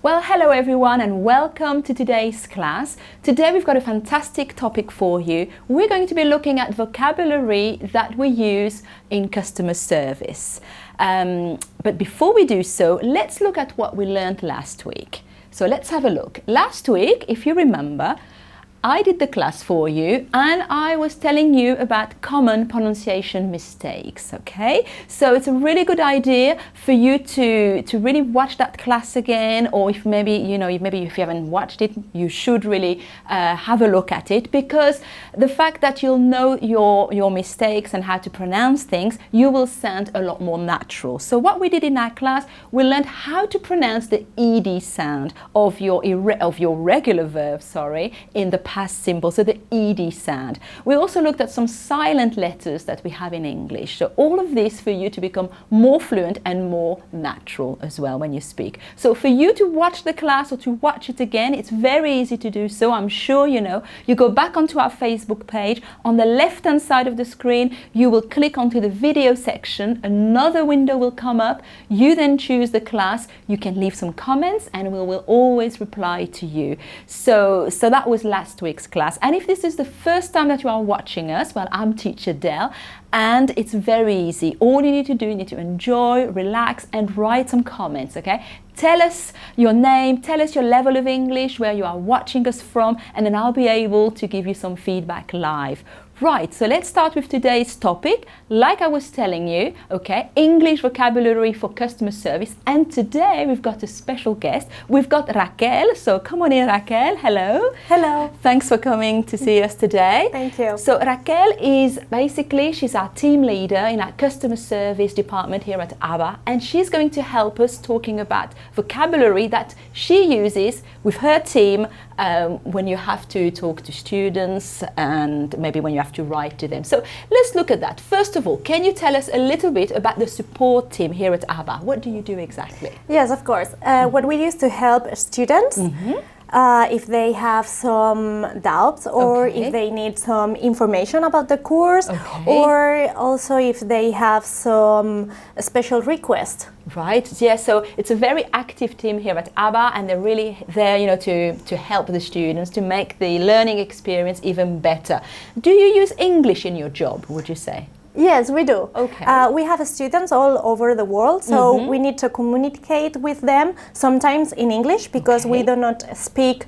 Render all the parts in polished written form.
Well, hello everyone and welcome to today's class. Today we've got a fantastic topic for you. We're going to be looking at vocabulary that we use in customer service. But before we do so, let's look at what we learned last week. So let's have a look. Last week, if you remember, I did the class for you and I was telling you about common pronunciation mistakes, okay? So it's a really good idea for you to really watch that class again, or if maybe, maybe if you haven't watched it, you should really have a look at it, because the fact that you'll know your mistakes and how to pronounce things, you will sound a lot more natural. So what we did in our class, we learned how to pronounce the ED sound of your regular verb, in the past simple, so the ED sound. We also looked at some silent letters that we have in English. So all of this for you to become more fluent and more natural as well when you speak. So for you to watch the class or to watch it again, it's very easy to do so. I'm sure you know. You go back onto our Facebook page. On the left-hand side of the screen, you will click onto the video section. Another window will come up. You then choose the class. You can leave some comments and we will always reply to you. So that was last week's class. And if this is the first time that you are watching us, well, I'm Teacher Del, and it's very easy. All you need to do, you need to enjoy, relax, and write some comments, okay? Tell us your name, tell us your level of English, where you are watching us from, and then I'll be able to give you some feedback live. Right, so let's start with today's topic. Like I was telling you, okay, English vocabulary for customer service. And today we've got a special guest. We've got Raquel. So come on in, Raquel. Hello. Hello. Thanks for coming to see us today. Thank you. So Raquel is she's our team leader in our customer service department here at ABBA. And she's going to help us talking about vocabulary that she uses with her team when you have to talk to students and maybe when you have to write to them. So let's look at that. First of all, can you tell us a little bit about the support team here at ABBA? What do you do exactly? Yes, of course. What we use to help students if they have some doubts, or if they need some information about the course, or also if they have some special request. Right, yeah, so it's a very active team here at ABBA, and they're really there, to help the students, to make the learning experience even better. Do you use English in your job, would you say? Yes, we do. Okay. We have students all over the world, so we need to communicate with them, sometimes in English, because we do not speak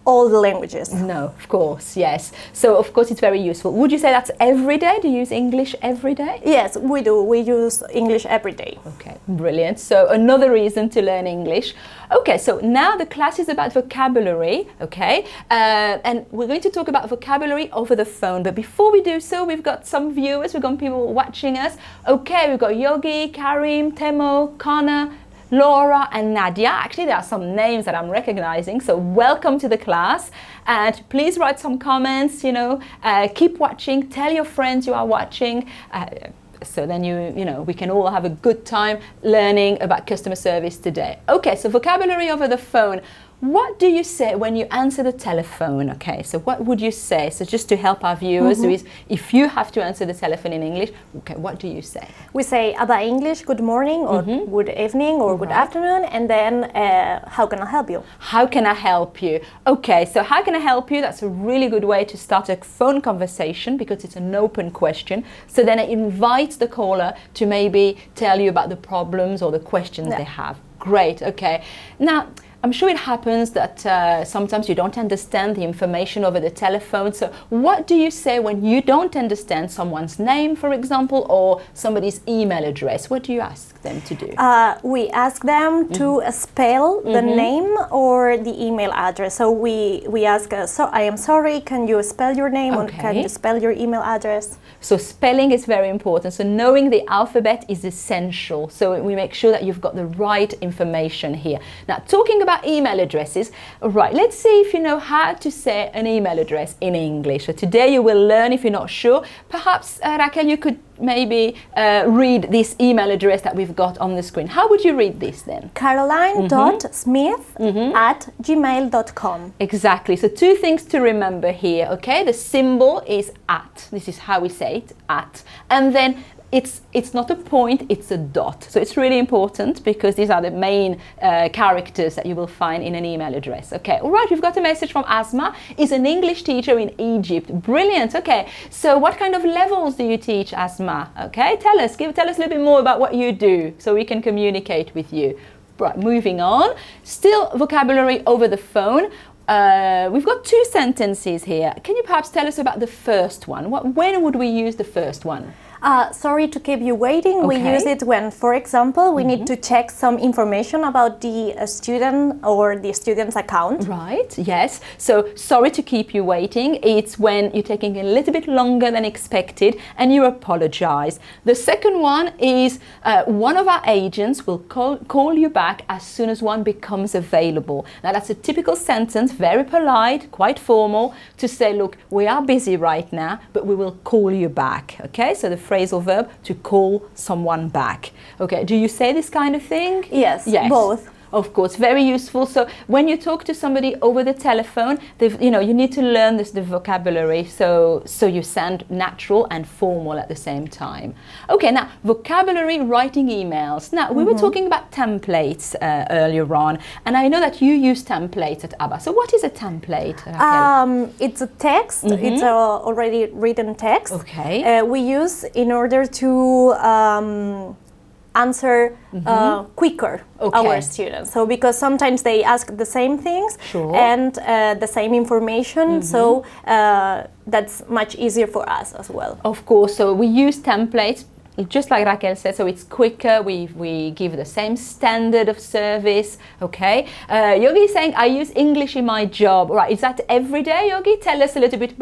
all the languages. No, of course, yes. So, of course, it's very useful. Would you say that's every day? Do you use English every day? Yes, we do. We use English every day. Okay, brilliant. So, another reason to learn English. Okay, so now the class is about vocabulary, okay? And we're going to talk about vocabulary over the phone. But before we do so, we've got some viewers, we've got people watching us. Okay, we've got Yogi, Karim, Temo, Connor, Laura and Nadia. Actually, there are some names that I'm recognizing, so welcome to the class. And please write some comments, keep watching, tell your friends you are watching. So then we can all have a good time learning about customer service today. Okay, so vocabulary over the phone. What do you say when you answer the telephone? Okay, so what would you say? So just to help our viewers, if you have to answer the telephone in English, okay, what do you say? We say ABBA English, good morning, or good evening, or good afternoon, and then how can I help you? How can I help you? Okay, so how can I help you? That's a really good way to start a phone conversation, because it's an open question. So then it invites the caller to maybe tell you about the problems or the questions they have. Great, okay. Now, I'm sure it happens that sometimes you don't understand the information over the telephone. So what do you say when you don't understand someone's name, for example, or somebody's email address? What do you ask them to do? We ask them to spell the name or the email address. So we ask, I am sorry, can you spell your name, or can you spell your email address? So spelling is very important. So knowing the alphabet is essential. So we make sure that you've got the right information here. Now, talking about email addresses, right, let's see if you know how to say an email address in English. So today you will learn, if you're not sure. Perhaps, Raquel, you could maybe read this email address that we've got on the screen. How would you read this then? Caroline.smith@gmail.com. Exactly. So 2 things to remember here, okay? The symbol is at. This is how we say it, at. And then it's not a point, it's a dot. So it's really important because these are the main characters that you will find in an email address. Okay, all right, we've got a message from Asma. Is an English teacher in Egypt. Brilliant. Okay, so what kind of levels do you teach, Asma? Okay, tell us a little bit more about what you do so we can communicate with you. Right, moving on. Still vocabulary over the phone. We've got 2 sentences here. Can you perhaps tell us about the first one? When would we use the first one? Sorry to keep you waiting. Okay. We use it when, for example, we need to check some information about the student or the student's account. Right, yes. So, sorry to keep you waiting. It's when you're taking a little bit longer than expected and you apologize. The second one is one of our agents will call you back as soon as one becomes available. Now, that's a typical sentence, very polite, quite formal, to say, look, we are busy right now, but we will call you back. Okay, so the phrasal verb to call someone back. Okay, do you say this kind of thing? Yes, both. Of course, very useful. So when you talk to somebody over the telephone, you need to learn the vocabulary so you sound natural and formal at the same time. Okay, now vocabulary, writing emails. Now we were talking about templates earlier on, and I know that you use templates at ABBA. So what is a template, Raquel? It's a text. It's a already written text. Okay. We use in order to answer quicker our students. So because sometimes they ask the same things and the same information, so that's much easier for us as well. Of course, so we use templates. Just like Raquel said, so it's quicker, we give the same standard of service, okay? Yogi is saying, I use English in my job. Right, is that every day, Yogi? Tell us a little bit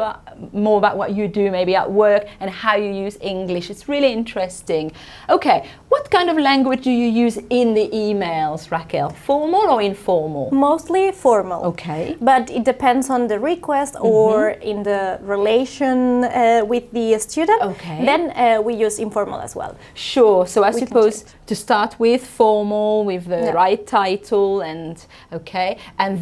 more about what you do maybe at work and how you use English. It's really interesting. Okay, what kind of language do you use in the emails, Raquel? Formal or informal? Mostly formal. Okay. But it depends on the request or in the relation with the student. Okay. Then we use informal as well. Sure. So I suppose to start with formal, with the right title, and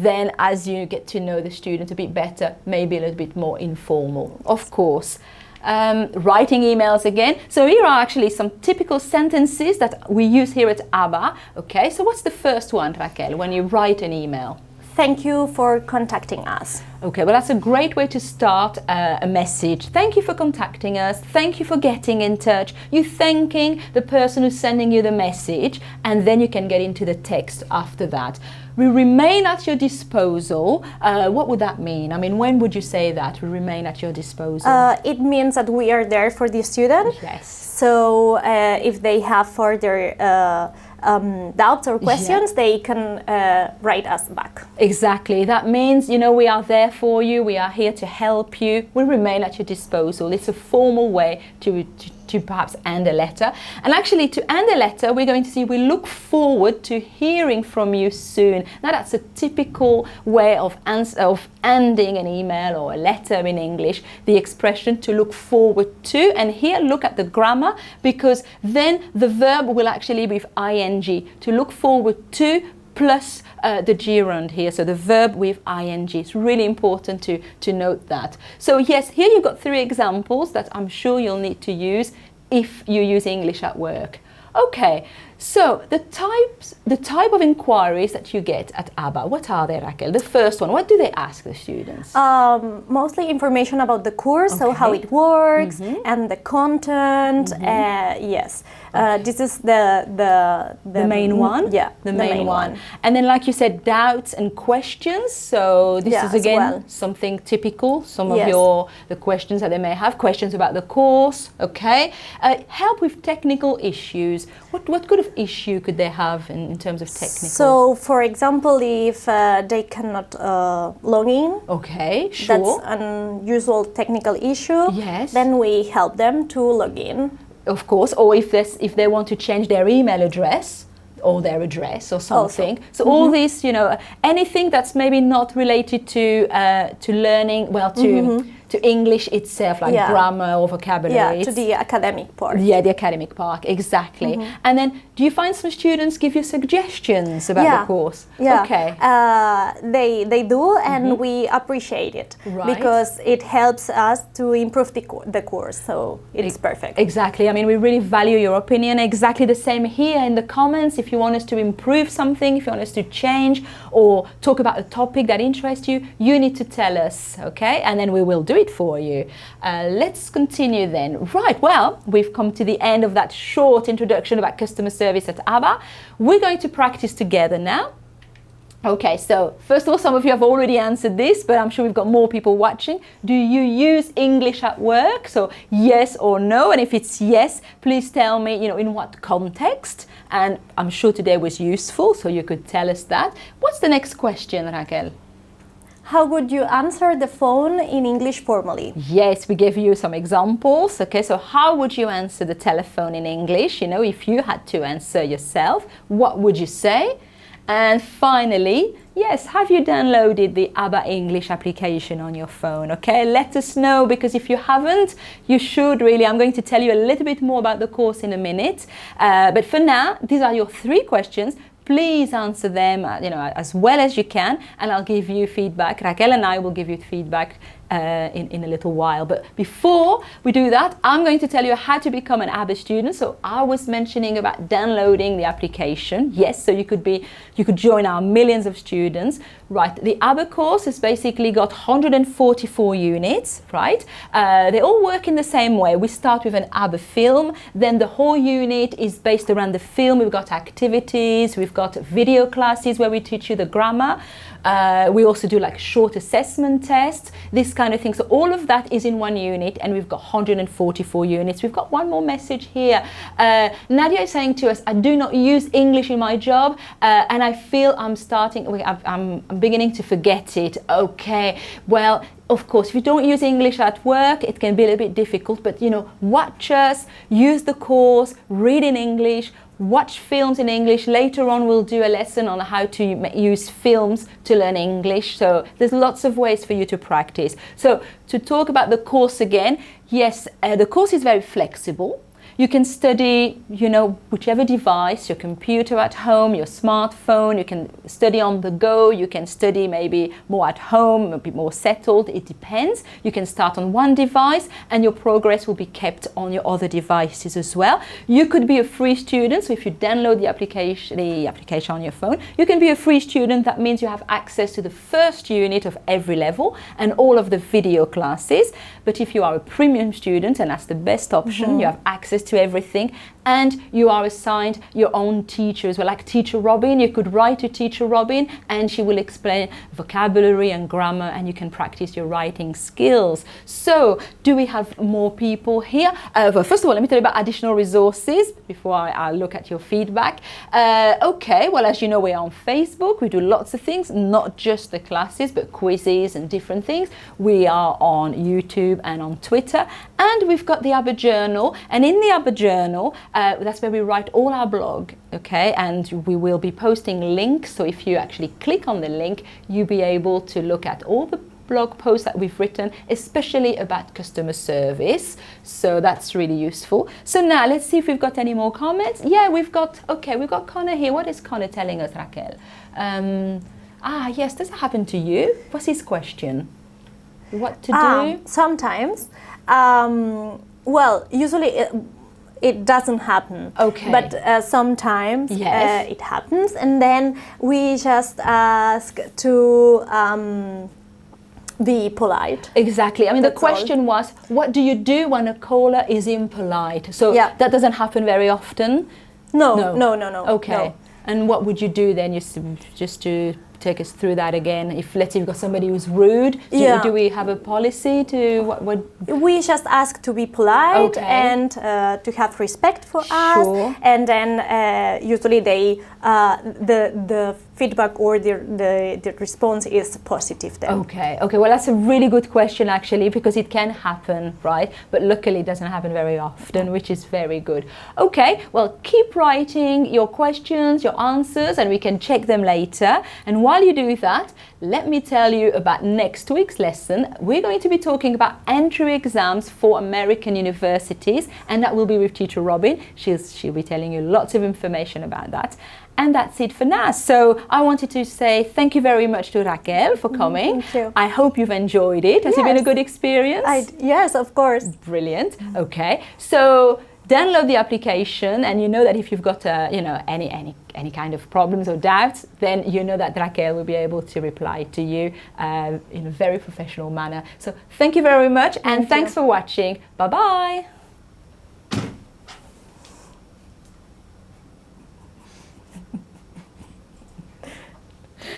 then as you get to know the student a bit better, maybe a little bit more informal. Of course. Writing emails again. So here are actually some typical sentences that we use here at ABBA. Okay. So what's the first one, Raquel, when you write an email? Thank you for contacting us. Okay, well, that's a great way to start a message. Thank you for contacting us. Thank you for getting in touch. You're thanking the person who's sending you the message, and then you can get into the text after that. We remain at your disposal. What would that mean? I mean, when would you say that? We remain at your disposal. It means that we are there for the student. Yes. So if they have further doubts or questions, they can write us back. Exactly. That means, we are there for you. We are here to help you. We remain at your disposal. It's a formal way to perhaps end a letter. And actually, to end a letter, we're going to see we look forward to hearing from you soon. Now, that's a typical way of ending an email or a letter in English, the expression to look forward to. And here, look at the grammar, because then the verb will actually be with ing, to look forward to, plus the gerund here, so the verb with ing. It's really important to note that. So yes, here you've got 3 examples that I'm sure you'll need to use if you use English at work. Okay, so the type of inquiries that you get at ABBA, what are they, Raquel? The first one, what do they ask the students? Mostly information about the course, so how it works and the content. Yes, this is the main one. Yeah, the main one. And then, like you said, doubts and questions. So this is again something typical. Some of the questions that they may have, questions about the course. Okay, help with technical issues. What kind of issue could they have in terms of technical? So, for example, if they cannot log in, okay, sure, that's an unusual technical issue. Yes, then we help them to log in. Of course, or if they want to change their email address or their address or something. Also. So all this, anything that's maybe not related to learning, well, to to English itself, like grammar or vocabulary. Yeah, to the academic part. Yeah, the academic part, exactly. And then do you find some students give you suggestions about the course? Yeah, okay. They do, and we appreciate it because it helps us to improve the course, so it's perfect. Exactly. I mean, we really value your opinion. Exactly the same here in the comments. If you want us to improve something, if you want us to change or talk about a topic that interests you, you need to tell us, okay? And then we will do it for you. Let's continue then. Right, well, we've come to the end of that short introduction about customer service at ABBA. We're going to practice together now. Okay, so first of all, some of you have already answered this, but I'm sure we've got more people watching. Do you use English at work? So yes or no, and if it's yes, please tell me, in what context. And I'm sure today was useful, so you could tell us that. What's the next question, Raquel? How would you answer the phone in English formally? Yes, we gave you some examples. Okay, so how would you answer the telephone in English? If you had to answer yourself, what would you say? And finally, yes, have you downloaded the ABBA English application on your phone? Okay, let us know, because if you haven't, you should really. I'm going to tell you a little bit more about the course in a minute. But for now, these are your 3 questions. Please answer them, as well as you can, and I'll give you feedback. Raquel and I will give you feedback in a little while. But before we do that, I'm going to tell you how to become an ABBA student. So I was mentioning about downloading the application. Yes, so you could join our millions of students. Right, the ABBA course has basically got 144 units, right? They all work in the same way. We start with an ABBA film, then the whole unit is based around the film. We've got activities, we've got video classes where we teach you the grammar. We also do like short assessment tests, this kind of thing. So all of that is in one unit, and we've got 144 units. We've got one more message here. Nadia is saying to us, I do not use English in my job, and I feel I'm beginning to forget it. Okay, well, of course, if you don't use English at work, it can be a little bit difficult, but watch us, use the course, read in English, watch films in English. Later on, we'll do a lesson on how to use films to learn English. So there's lots of ways for you to practice. So to talk about the course again, yes, the course is very flexible. You can study, whichever device, your computer at home, your smartphone. You can study on the go. You can study maybe more at home, a bit more settled. It depends. You can start on one device, and your progress will be kept on your other devices as well. You could be a free student. So if you download the application on your phone, you can be a free student. That means you have access to the first unit of every level and all of the video classes. But if you are a premium student, and that's the best option, you have access to everything, and you are assigned your own teacher as well. Like Teacher Robin, you could write to Teacher Robin, and she will explain vocabulary and grammar, and you can practice your writing skills. So do we have more people here? Well, first of all, let me tell you about additional resources before I look at your feedback. Okay, well, as you know, we are on Facebook. We do lots of things, not just the classes, but quizzes and different things. We are on YouTube and on Twitter, and we've got the ABBA Journal, and in the ABBA Journal, that's where we write all our blog, okay, and we will be posting links. So if you actually click on the link, you'll be able to look at all the blog posts that we've written, especially about customer service. So that's really useful. So now let's see if we've got any more comments. Yeah, we've got Connor here. What is Connor telling us, Raquel? Yes, does that happen to you? What's his question? What to do? Sometimes. Well, usually it doesn't happen. Okay. But sometimes it happens, and then we just ask to be polite. Exactly. I mean, the question was, what do you do when a caller is impolite? So that doesn't happen very often? No. Okay. No. And what would you do then, just to take us through that again? If, let's say, you've got somebody who's rude, do we have a policy to what? We just ask to be polite and to have respect for us, and then usually the feedback or the response is positive then. Okay. Well, that's a really good question actually, because it can happen, right? But luckily it doesn't happen very often, which is very good. Okay. Well, keep writing your questions, your answers, and we can check them later. And while while you do that, let me tell you about next week's lesson. We're going to be talking about entry exams for American universities, and that will be with Teacher Robin. She'll be telling you lots of information about that. And that's it for now. So I wanted to say thank you very much to Raquel for coming. Thank you. I hope you've enjoyed it. Has it been a good experience? Yes, of course. Brilliant. Okay. So download the application, and you know that if you've got any kind of problems or doubts, then you know that Raquel will be able to reply to you in a very professional manner. So thank you very much, and thanks for watching. Bye-bye.